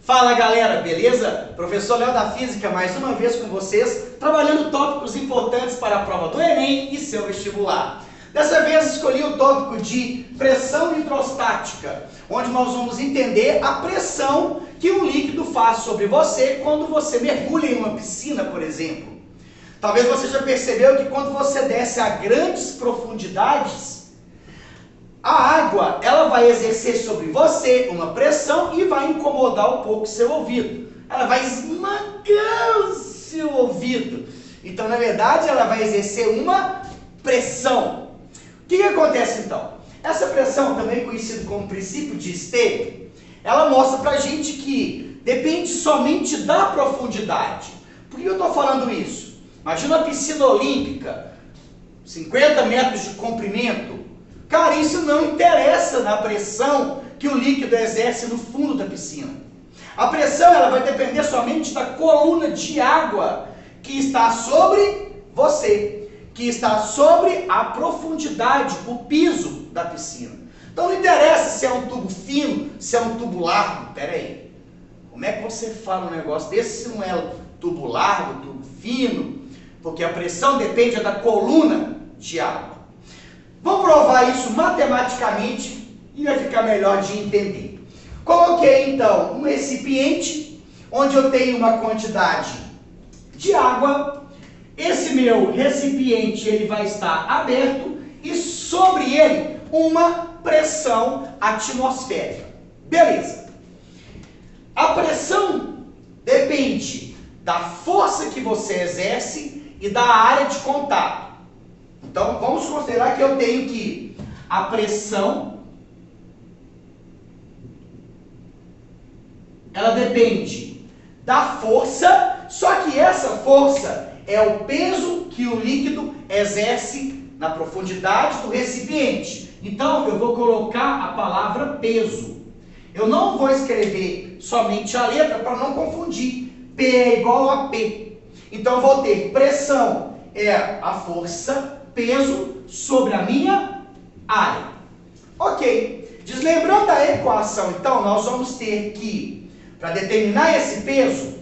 Fala galera, beleza? Professor Léo da Física mais uma vez com vocês, trabalhando tópicos importantes para a prova do Enem e seu vestibular. Dessa vez escolhi o tópico de pressão hidrostática, onde nós vamos entender a pressão que um líquido faz sobre você quando você mergulha em uma piscina, por exemplo. Talvez você já percebeu que quando você desce a grandes profundidades, a água, ela vai exercer sobre você uma pressão e vai incomodar um pouco o seu ouvido. Ela vai esmagar o seu ouvido. Então, na verdade, ela vai exercer uma pressão. O que acontece então? Essa pressão, também conhecida como princípio de Stephen, ela mostra pra gente que depende somente da profundidade. Por que eu estou falando isso? Imagina uma piscina olímpica, 50 metros de comprimento. Cara, isso não interessa na pressão que o líquido exerce no fundo da piscina. A pressão ela vai depender somente da coluna de água que está sobre você, que está sobre a profundidade, o piso da piscina. Então não interessa se é um tubo fino, se é um tubo largo. Pera aí, como é que você fala um negócio desse se não é tubo largo, tubo fino? Porque a pressão depende da coluna de água. Vamos provar isso matematicamente e vai ficar melhor de entender. Coloquei então um recipiente onde eu tenho uma quantidade de água. Esse meu recipiente ele vai estar aberto e sobre ele uma pressão atmosférica. Beleza. A pressão depende da força que você exerce e da área de contato. Então, vamos considerar que eu tenho que a pressão, ela depende da força, só que essa força é o peso que o líquido exerce na profundidade do recipiente. Então, eu vou colocar a palavra peso. Eu não vou escrever somente a letra para não confundir. P é igual a P. Então, eu vou ter pressão é a força, peso sobre a minha área. Ok. Deslembrando a equação, então, nós vamos ter que, para determinar esse peso,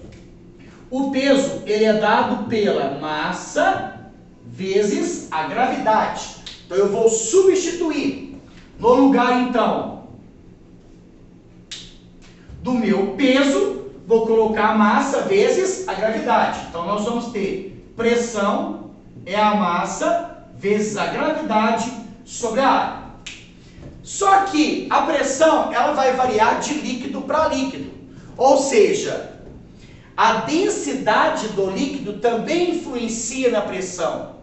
o peso ele é dado pela massa vezes a gravidade. Então, eu vou substituir no lugar, então, do meu peso, vou colocar a massa vezes a gravidade. Então, nós vamos ter pressão é a massa vezes a gravidade sobre a área. Só que a pressão ela vai variar de líquido para líquido. Ou seja, a densidade do líquido também influencia na pressão.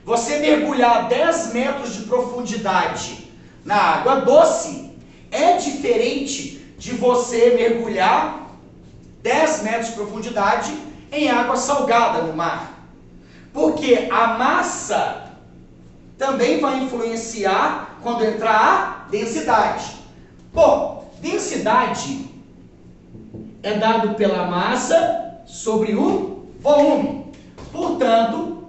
Você mergulhar 10 metros de profundidade na água doce é diferente de você mergulhar 10 metros de profundidade em água salgada no mar. Porque a massa também vai influenciar quando entrar a densidade. Bom, densidade é dado pela massa sobre o volume. Portanto,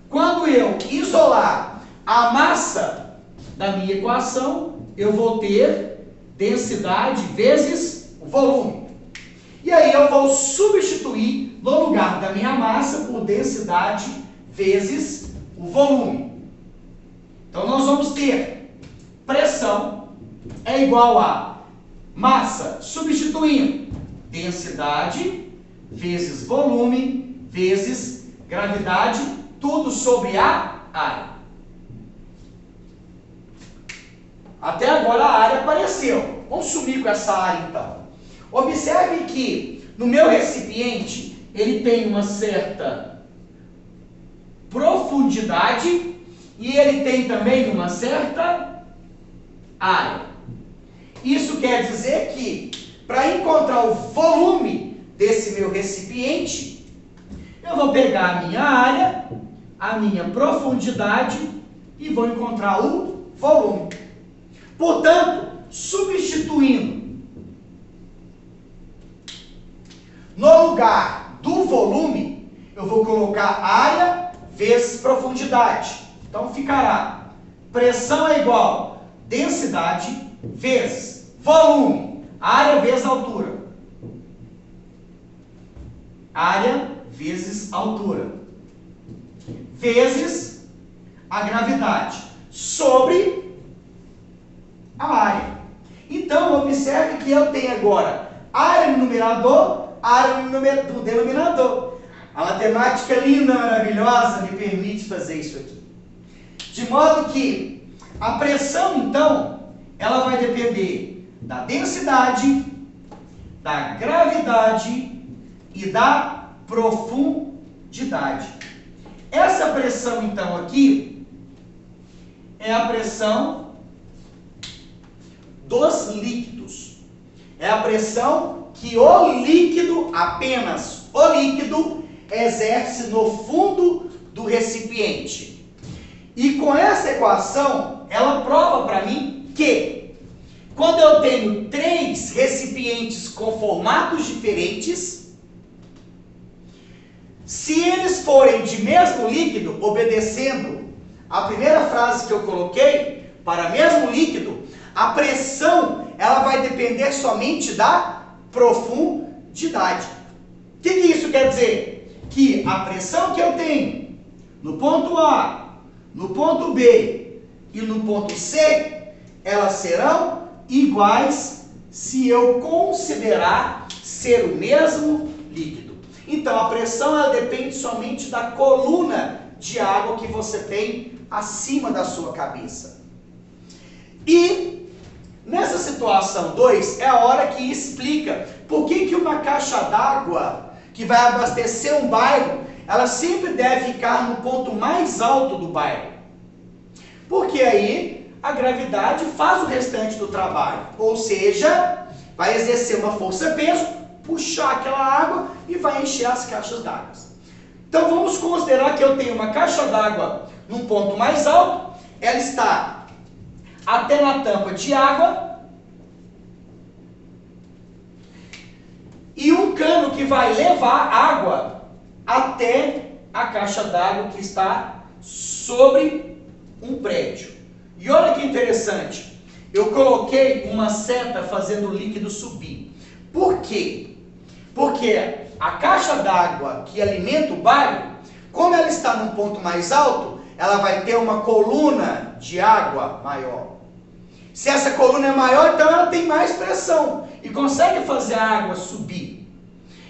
quando eu isolar a massa da minha equação, eu vou ter densidade vezes o volume. E aí eu vou substituir no lugar da minha massa por densidade vezes o volume. Então, nós vamos ter pressão é igual a massa substituindo densidade vezes volume vezes gravidade, tudo sobre a área. Até agora a área apareceu. Vamos sumir com essa área então. Observe que no meu recipiente ele tem uma certa profundidade e ele tem também uma certa área. Isso quer dizer que, para encontrar o volume desse meu recipiente, eu vou pegar a minha área, a minha profundidade e vou encontrar o volume. Portanto, substituindo no lugar do volume, eu vou colocar área vezes profundidade. Então, ficará pressão é igual densidade vezes volume, área vezes altura. área vezes altura, vezes a gravidade, sobre a área. Então, observe que eu tenho agora área no numerador, área no denominador. A matemática linda, maravilhosa, me permite fazer isso aqui. De modo que a pressão, então, ela vai depender da densidade, da gravidade e da profundidade. Essa pressão, então, aqui, é a pressão dos líquidos. É a pressão que o líquido, apenas o líquido, exerce no fundo do recipiente. E com essa equação, ela prova para mim que quando eu tenho 3 recipientes com formatos diferentes, se eles forem de mesmo líquido, obedecendo a primeira frase que eu coloquei, para mesmo líquido, a pressão ela vai depender somente da profundidade. O que isso quer dizer? Que a pressão que eu tenho no ponto A, no ponto B e no ponto C, elas serão iguais se eu considerar ser o mesmo líquido. Então, a pressão ela depende somente da coluna de água que você tem acima da sua cabeça. E nessa situação 2 é a hora que explica por que uma caixa d'água que vai abastecer um bairro, ela sempre deve ficar no ponto mais alto do bairro. Porque aí a gravidade faz o restante do trabalho. Ou seja, vai exercer uma força-peso, puxar aquela água e vai encher as caixas d'água. Então vamos considerar que eu tenho uma caixa d'água num ponto mais alto, ela está até na tampa de água, e um cano que vai levar água até a caixa d'água que está sobre um prédio. E olha que interessante, eu coloquei uma seta fazendo o líquido subir. Por quê? Porque a caixa d'água que alimenta o bairro, como ela está num ponto mais alto, ela vai ter uma coluna de água maior. Se essa coluna é maior, então ela tem mais pressão e consegue fazer a água subir.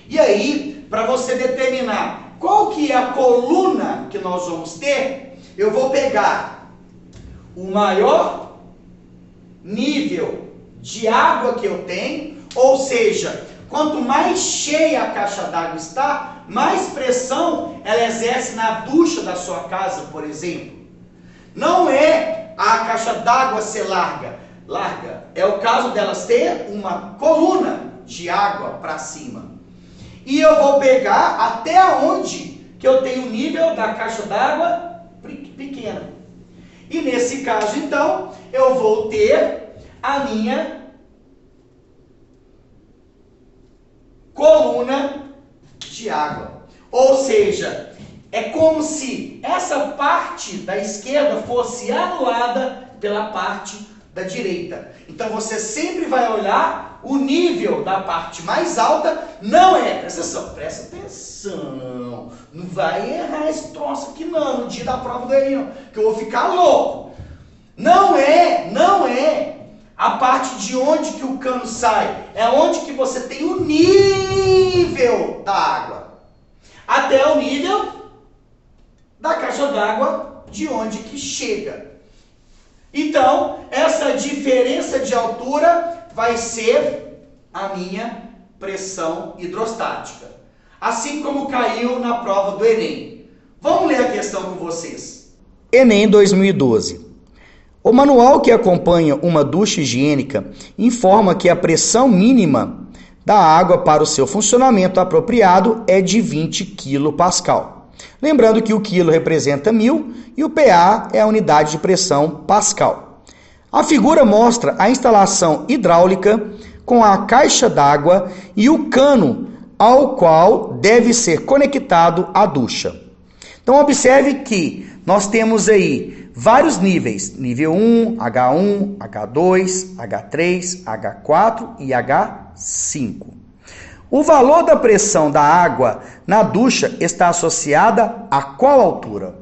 E aí, para você determinar qual que é a coluna que nós vamos ter, eu vou pegar o maior nível de água que eu tenho, ou seja, quanto mais cheia a caixa d'água está, mais pressão ela exerce na ducha da sua casa, por exemplo. Não é a caixa d'água ser larga, é o caso delas ter uma coluna de água para cima. E eu vou pegar até onde que eu tenho o nível da caixa d'água pequena. E nesse caso, então, eu vou ter a minha coluna de água. Ou seja, é como se essa parte da esquerda fosse anulada pela parte da direita. Então você sempre vai olhar o nível da parte mais alta, não é, presta atenção, não vai errar esse troço aqui não, no dia da prova do Enem, que eu vou ficar louco. Não é a parte de onde que o cano sai, é onde que você tem o nível da água, até o nível da caixa d'água de onde que chega. Então, essa diferença de altura vai ser a minha pressão hidrostática. Assim como caiu na prova do Enem. Vamos ler a questão com vocês. Enem 2012. O manual que acompanha uma ducha higiênica informa que a pressão mínima da água para o seu funcionamento apropriado é de 20 kPa. Lembrando que o quilo representa 1000 e o PA é a unidade de pressão pascal. A figura mostra a instalação hidráulica com a caixa d'água e o cano ao qual deve ser conectado a ducha. Então observe que nós temos aí vários níveis, nível 1, H1, H2, H3, H4 e H5. O valor da pressão da água na ducha está associada a qual altura?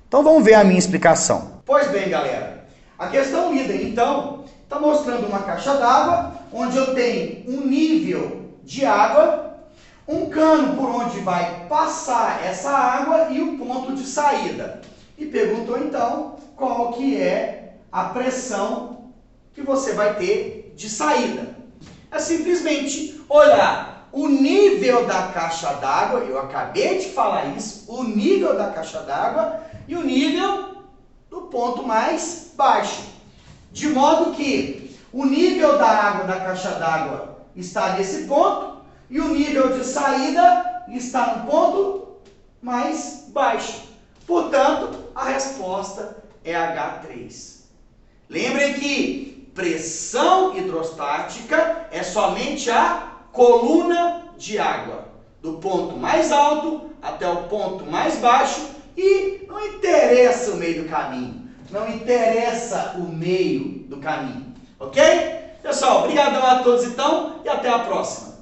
Então vamos ver a minha explicação. Pois bem, galera, a questão lida, então, está mostrando uma caixa d'água, onde eu tenho um nível de água, um cano por onde vai passar essa água e o ponto de saída. E perguntou, então, qual que é a pressão que você vai ter de saída. É simplesmente olhar o nível da caixa d'água, eu acabei de falar isso, o nível da caixa d'água e o nível do ponto mais baixo. De modo que o nível da água da caixa d'água está nesse ponto e o nível de saída está no ponto mais baixo. Portanto, a resposta é H3. Lembrem que pressão hidrostática é somente a coluna de água, do ponto mais alto até o ponto mais baixo, e não interessa o meio do caminho, não interessa o meio do caminho, ok? Pessoal, obrigadão a todos então e até a próxima.